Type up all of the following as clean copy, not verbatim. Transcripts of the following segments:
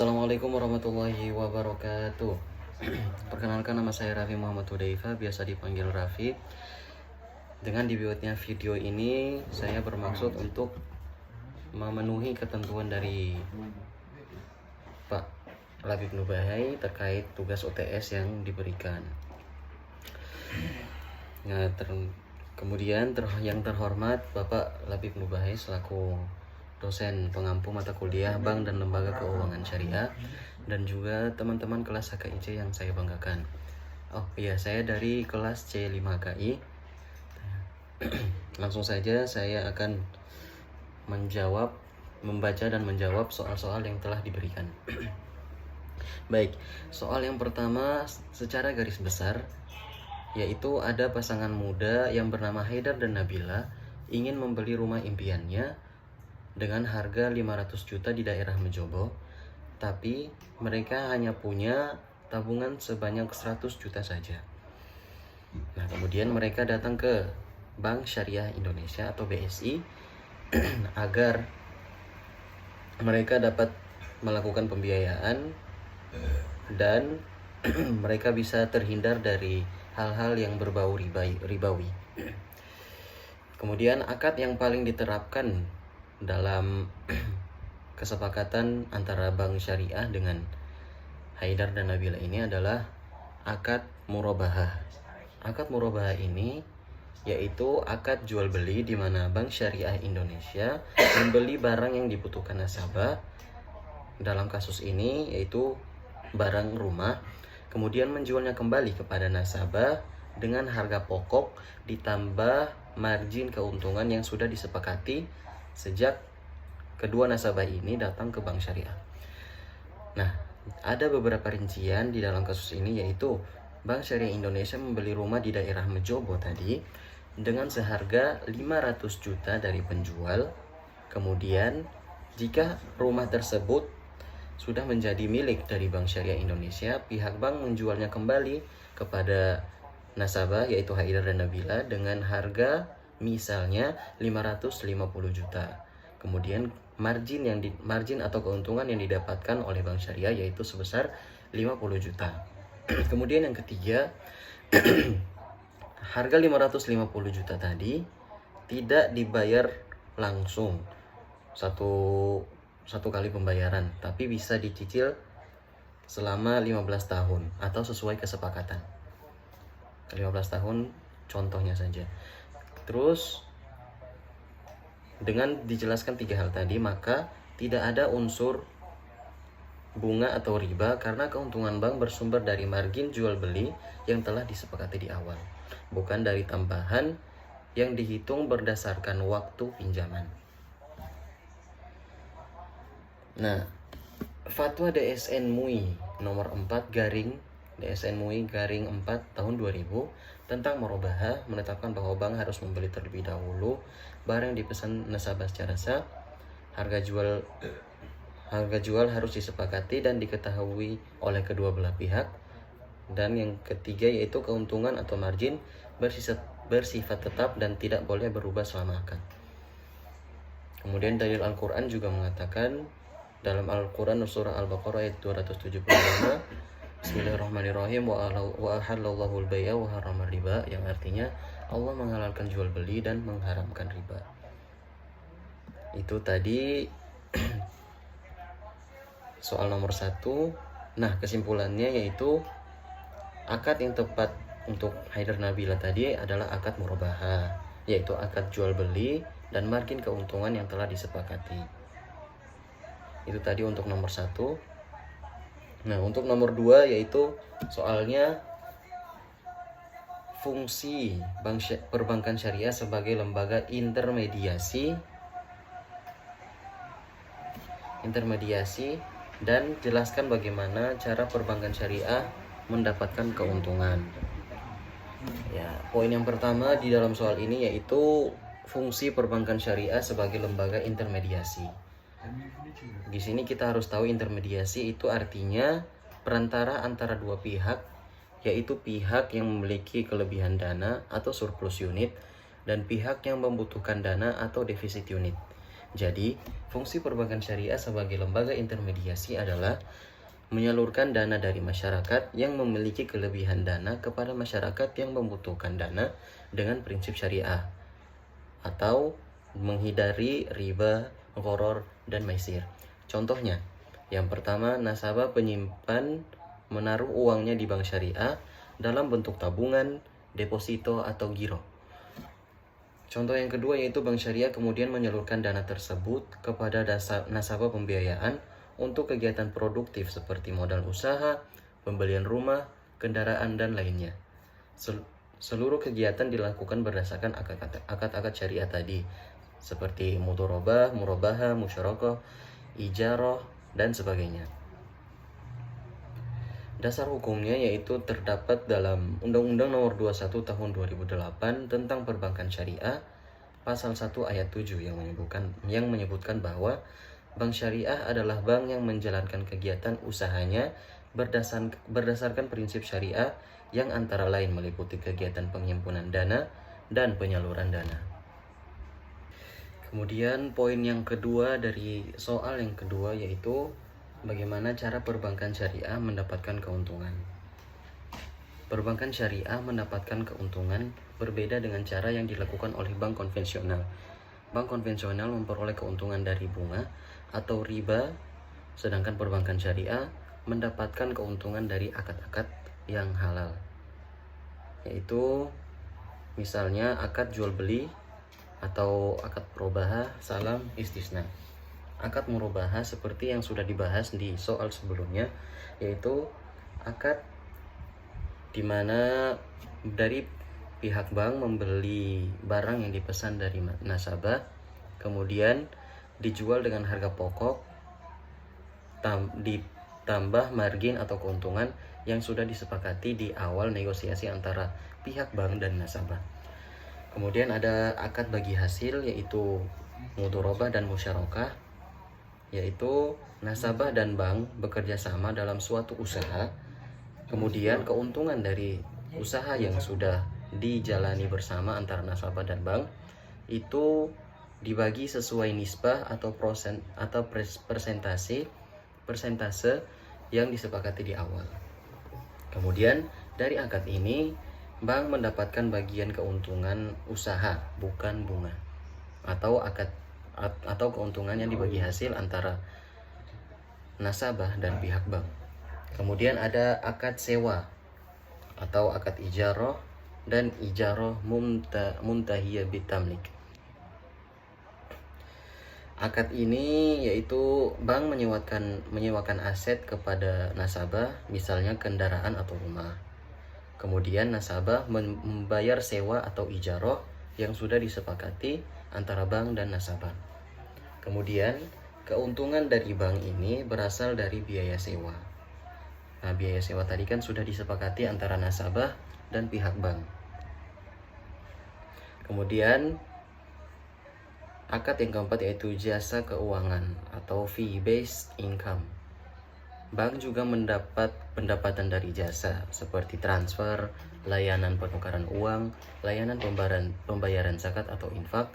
Assalamualaikum warahmatullahi wabarakatuh. Perkenalkan, nama saya Raffi Muhammad Hudaifa, biasa dipanggil Raffi. Dengan dibuatnya video ini, saya bermaksud untuk memenuhi ketentuan dari Pak Labib Nubahai terkait tugas UTS yang diberikan. Nah, kemudian yang terhormat Bapak Labib Nubahai selaku dosen pengampu mata kuliah Bank dan Lembaga Keuangan Syariah, dan juga teman-teman kelas HKIC yang saya banggakan. Oh iya, saya dari kelas C5KI. Langsung saja saya akan membaca dan menjawab soal-soal yang telah diberikan. Baik, soal yang pertama secara garis besar, yaitu ada pasangan muda yang bernama Haidar dan Nabila ingin membeli rumah impiannya dengan harga 500 juta di daerah Mejobo, tapi mereka hanya punya tabungan sebanyak 100 juta saja. Nah, kemudian mereka datang ke Bank Syariah Indonesia atau BSI agar mereka dapat melakukan pembiayaan dan mereka bisa terhindar dari hal-hal yang berbau ribawi. Kemudian akad yang paling diterapkan dalam kesepakatan antara Bank Syariah dengan Haidar dan Nabila ini adalah akad murabahah. Akad murabahah ini yaitu akad jual beli di mana Bank Syariah Indonesia membeli barang yang dibutuhkan nasabah. Dalam kasus ini yaitu barang rumah, kemudian menjualnya kembali kepada nasabah dengan harga pokok ditambah margin keuntungan yang sudah disepakati sejak kedua nasabah ini datang ke Bank Syariah. Nah, ada beberapa rincian di dalam kasus ini, yaitu Bank Syariah Indonesia membeli rumah di daerah Mejobo tadi dengan seharga 500 juta dari penjual. Kemudian jika rumah tersebut sudah menjadi milik dari Bank Syariah Indonesia, pihak bank menjualnya kembali kepada nasabah yaitu Haidar dan Nabila dengan harga misalnya 550 juta. Kemudian margin atau keuntungan yang didapatkan oleh Bank Syariah yaitu sebesar 50 juta. Kemudian yang ketiga, harga 550 juta tadi tidak dibayar langsung satu kali pembayaran, tapi bisa dicicil selama 15 tahun atau sesuai kesepakatan. 15 tahun contohnya saja. Terus dengan dijelaskan 3 hal tadi, maka tidak ada unsur bunga atau riba karena keuntungan bank bersumber dari margin jual beli yang telah disepakati di awal, bukan dari tambahan yang dihitung berdasarkan waktu pinjaman. Nah, Fatwa DSN MUI nomor 4 DSN MUI 4 tahun 2000 tentang murabahah menetapkan bahwa bank harus membeli terlebih dahulu barang yang dipesan nasabah secara sah. Harga jual harus disepakati dan diketahui oleh kedua belah pihak. Dan yang ketiga yaitu keuntungan atau margin bersifat tetap dan tidak boleh berubah selama akad. Kemudian dalil Al-Quran juga mengatakan dalam Al-Quran surah Al-Baqarah ayat 275, Bismillahirrahmanirrahim, wa ahallallahu al-bai'a wa harrama riba, yang artinya Allah menghalalkan jual beli dan mengharamkan riba. Itu tadi soal nomor 1. Nah, kesimpulannya yaitu akad yang tepat untuk Haidar Nabila tadi adalah akad murabahah, yaitu akad jual beli dan margin keuntungan yang telah disepakati. Itu tadi untuk nomor 1. Nah, untuk nomor 2 yaitu soalnya fungsi perbankan syariah sebagai lembaga intermediasi dan jelaskan bagaimana cara perbankan syariah mendapatkan keuntungan. Ya, poin yang pertama di dalam soal ini yaitu fungsi perbankan syariah sebagai lembaga intermediasi. Di sini kita harus tahu intermediasi itu artinya perantara antara dua pihak, yaitu pihak yang memiliki kelebihan dana atau surplus unit dan pihak yang membutuhkan dana atau defisit unit. Jadi, fungsi perbankan syariah sebagai lembaga intermediasi adalah menyalurkan dana dari masyarakat yang memiliki kelebihan dana kepada masyarakat yang membutuhkan dana dengan prinsip syariah, atau menghindari riba, gharar, dan maisir. Contohnya, yang pertama, nasabah penyimpan menaruh uangnya di bank syariah dalam bentuk tabungan, deposito, atau giro. Contoh yang kedua yaitu bank syariah kemudian menyalurkan dana tersebut kepada nasabah pembiayaan untuk kegiatan produktif seperti modal usaha, pembelian rumah, kendaraan, dan lainnya. Seluruh kegiatan dilakukan berdasarkan akad-akad syariah tadi, seperti mudharabah, murabaha, musyarakah, ijarah, dan sebagainya. Dasar hukumnya yaitu terdapat dalam Undang-Undang Nomor 21 Tahun 2008 tentang Perbankan Syariah, pasal 1 ayat 7 yang menyebutkan bahwa bank syariah adalah bank yang menjalankan kegiatan usahanya berdasarkan prinsip syariah yang antara lain meliputi kegiatan penghimpunan dana dan penyaluran dana. Kemudian poin yang kedua dari soal yang kedua yaitu bagaimana cara perbankan syariah mendapatkan keuntungan. Perbankan syariah mendapatkan keuntungan berbeda dengan cara yang dilakukan oleh bank konvensional. Bank konvensional memperoleh keuntungan dari bunga atau riba, sedangkan perbankan syariah mendapatkan keuntungan dari akad-akad yang halal. Yaitu misalnya akad jual beli atau akad murabahah, salam, istisna. Akad murabahah seperti yang sudah dibahas di soal sebelumnya, yaitu akad di mana dari pihak bank membeli barang yang dipesan dari nasabah, kemudian dijual dengan harga pokok ditambah margin atau keuntungan yang sudah disepakati di awal negosiasi antara pihak bank dan nasabah. Kemudian ada akad bagi hasil yaitu mudharabah dan musyarakah, yaitu nasabah dan bank bekerja sama dalam suatu usaha, kemudian keuntungan dari usaha yang sudah dijalani bersama antara nasabah dan bank itu dibagi sesuai nisbah atau persentase yang disepakati di awal. Kemudian dari akad ini bank mendapatkan bagian keuntungan usaha, bukan bunga, atau keuntungan yang dibagi hasil antara nasabah dan pihak bank. Kemudian ada akad sewa atau akad ijarah dan ijarah muntahiyah bitamlik. Akad ini yaitu bank menyewakan aset kepada nasabah, misalnya kendaraan atau rumah. Kemudian nasabah membayar sewa atau ijarah yang sudah disepakati antara bank dan nasabah. Kemudian keuntungan dari bank ini berasal dari biaya sewa. Nah, biaya sewa tadi kan sudah disepakati antara nasabah dan pihak bank. Kemudian akad yang keempat yaitu jasa keuangan atau fee-based income. Bank juga mendapat pendapatan dari jasa seperti transfer, layanan penukaran uang, layanan pembayaran zakat atau infak,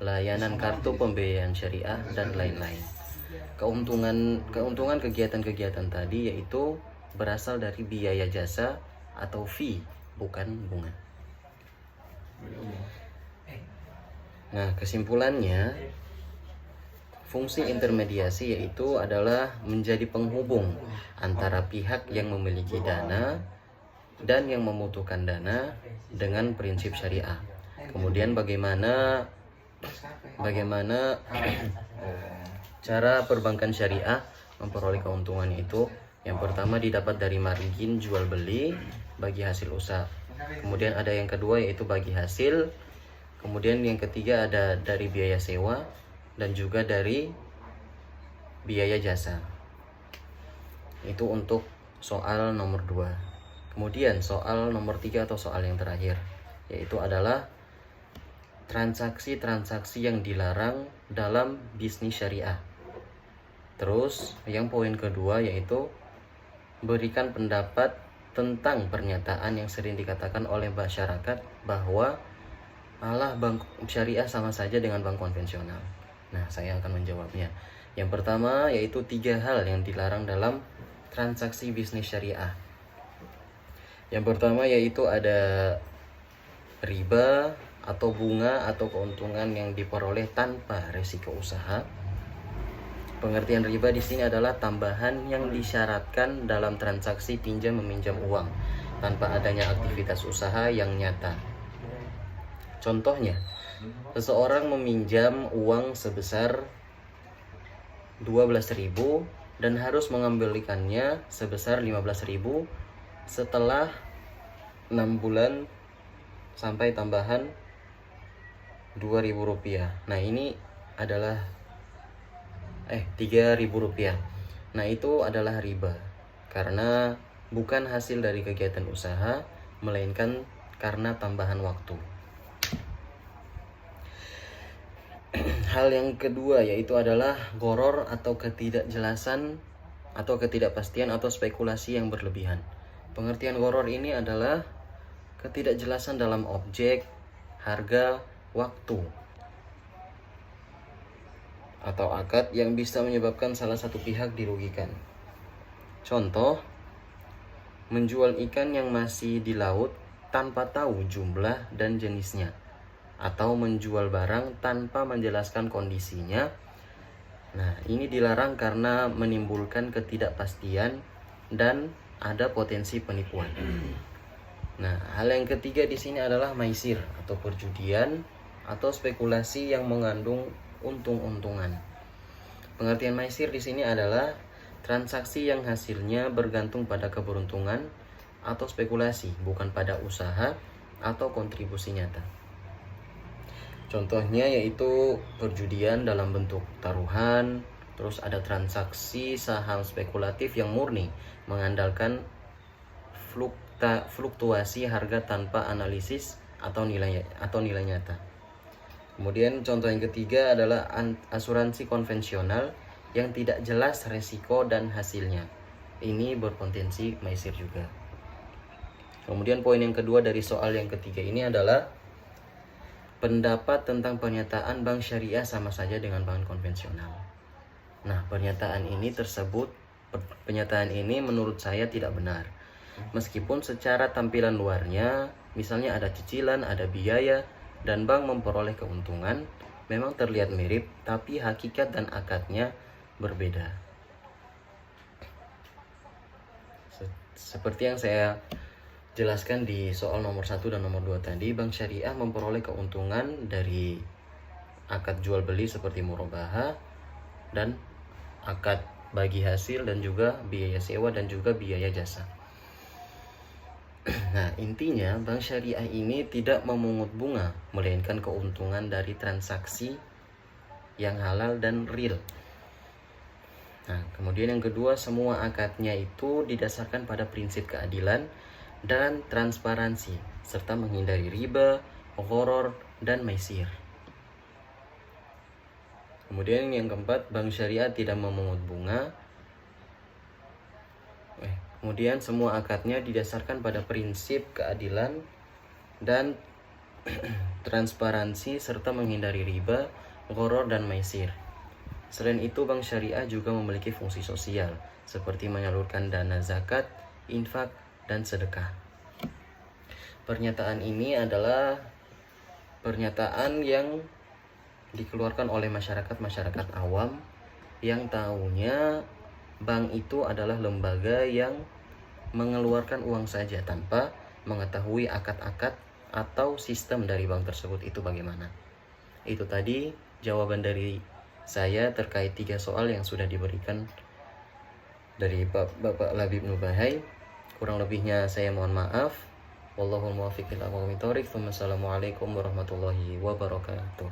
layanan kartu pembiayaan syariah, dan lain-lain. Keuntungan kegiatan-kegiatan tadi yaitu berasal dari biaya jasa atau fee, bukan bunga. Nah, kesimpulannya, fungsi intermediasi yaitu adalah menjadi penghubung antara pihak yang memiliki dana dan yang membutuhkan dana dengan prinsip syariah. Kemudian bagaimana cara perbankan syariah memperoleh keuntungan itu? Yang pertama didapat dari margin jual beli bagi hasil usaha. Kemudian ada yang kedua yaitu bagi hasil. Kemudian yang ketiga ada dari biaya sewa dan juga dari biaya jasa. Itu untuk soal nomor 2. Kemudian soal nomor 3 atau soal yang terakhir yaitu adalah transaksi-transaksi yang dilarang dalam bisnis syariah. Terus yang poin kedua yaitu berikan pendapat tentang pernyataan yang sering dikatakan oleh masyarakat bahwa bank syariah sama saja dengan bank konvensional. Nah, saya akan menjawabnya. Yang pertama yaitu 3 hal yang dilarang dalam transaksi bisnis syariah. Yang pertama yaitu ada riba atau bunga atau keuntungan yang diperoleh tanpa risiko usaha. Pengertian riba di sini adalah tambahan yang disyaratkan dalam transaksi pinjam meminjam uang tanpa adanya aktivitas usaha yang nyata. Contohnya, seseorang meminjam uang sebesar 12.000 dan harus mengembalikannya sebesar 15.000 setelah 6 bulan sampai tambahan 2.000 rupiah. Nah, ini adalah 3.000 rupiah. Nah, itu adalah riba karena bukan hasil dari kegiatan usaha, melainkan karena tambahan waktu. Hal yang kedua yaitu adalah gharar atau ketidakjelasan atau ketidakpastian atau spekulasi yang berlebihan. Pengertian gharar ini adalah ketidakjelasan dalam objek, harga, waktu, atau akad yang bisa menyebabkan salah satu pihak dirugikan. Contoh, menjual ikan yang masih di laut tanpa tahu jumlah dan jenisnya, atau menjual barang tanpa menjelaskan kondisinya. Nah, ini dilarang karena menimbulkan ketidakpastian dan ada potensi penipuan. Nah, hal yang ketiga di sini adalah maisir atau perjudian atau spekulasi yang mengandung untung-untungan. Pengertian maisir di sini adalah transaksi yang hasilnya bergantung pada keberuntungan atau spekulasi, bukan pada usaha atau kontribusi nyata. Contohnya yaitu perjudian dalam bentuk taruhan, terus ada transaksi saham spekulatif yang murni mengandalkan fluktuasi harga tanpa analisis atau nilai nyata. Kemudian contoh yang ketiga adalah asuransi konvensional yang tidak jelas resiko dan hasilnya. Ini berpotensi maisir juga. Kemudian poin yang kedua dari soal yang ketiga ini adalah pendapat tentang pernyataan bank syariah sama saja dengan bank konvensional. Nah, pernyataan ini menurut saya tidak benar. Meskipun secara tampilan luarnya, misalnya ada cicilan, ada biaya, dan bank memperoleh keuntungan, memang terlihat mirip, tapi hakikat dan akadnya berbeda. Seperti yang saya jelaskan di soal nomor 1 dan nomor 2 tadi, bank syariah memperoleh keuntungan dari akad jual beli seperti murabahah dan akad bagi hasil dan juga biaya sewa dan juga biaya jasa. Nah, intinya bank syariah ini tidak memungut bunga, melainkan keuntungan dari transaksi yang halal dan real. Nah, kemudian yang kedua, semua akadnya itu didasarkan pada prinsip keadilan dan transparansi, serta menghindari riba, gharar, dan maisir. Kemudian yang keempat, bank syariah tidak memungut bunga. Kemudian semua akadnya didasarkan pada prinsip keadilan dan transparansi serta menghindari riba, gharar, dan maisir. Selain itu, bank syariah juga memiliki fungsi sosial seperti menyalurkan dana zakat, infak, dan sedekah. Pernyataan ini adalah pernyataan yang dikeluarkan oleh masyarakat awam yang tahunya bank itu adalah lembaga yang mengeluarkan uang saja tanpa mengetahui akad-akad atau sistem dari bank tersebut itu bagaimana. Itu tadi jawaban dari saya terkait 3 soal yang sudah diberikan dari Bapak Labib Nubahai. Kurang lebihnya saya mohon maaf. Wallahul muwaffiq ila aqwamit thoriq. Wassalamualaikum warahmatullahi wabarakatuh.